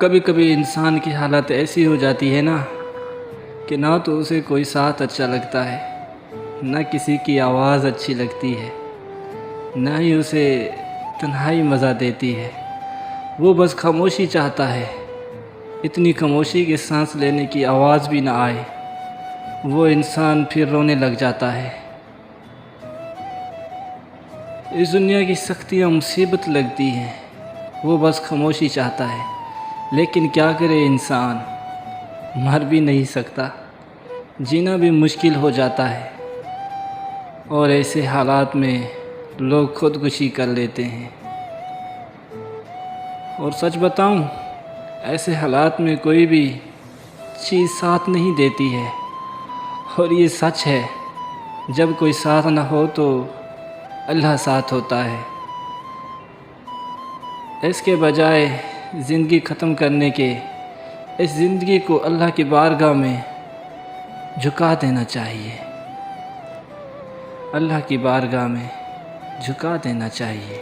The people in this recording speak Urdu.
کبھی کبھی انسان کی حالت ایسی ہو جاتی ہے نا کہ نہ تو اسے کوئی ساتھ اچھا لگتا ہے، نہ کسی کی آواز اچھی لگتی ہے، نہ ہی اسے تنہائی مزہ دیتی ہے۔ وہ بس خاموشی چاہتا ہے، اتنی خاموشی کہ سانس لینے کی آواز بھی نہ آئے۔ وہ انسان پھر رونے لگ جاتا ہے۔ اس دنیا کی سختیاں مصیبت لگتی ہیں، وہ بس خاموشی چاہتا ہے، لیکن کیا کرے انسان، مر بھی نہیں سکتا، جینا بھی مشکل ہو جاتا ہے، اور ایسے حالات میں لوگ خودکشی کر لیتے ہیں۔ اور سچ بتاؤں، ایسے حالات میں کوئی بھی چیز ساتھ نہیں دیتی ہے، اور یہ سچ ہے، جب کوئی ساتھ نہ ہو تو اللہ ساتھ ہوتا ہے۔ اس کے بجائے زندگی ختم کرنے کے، اس زندگی کو اللہ کی بارگاہ میں جھکا دینا چاہیے، اللہ کی بارگاہ میں جھکا دینا چاہیے۔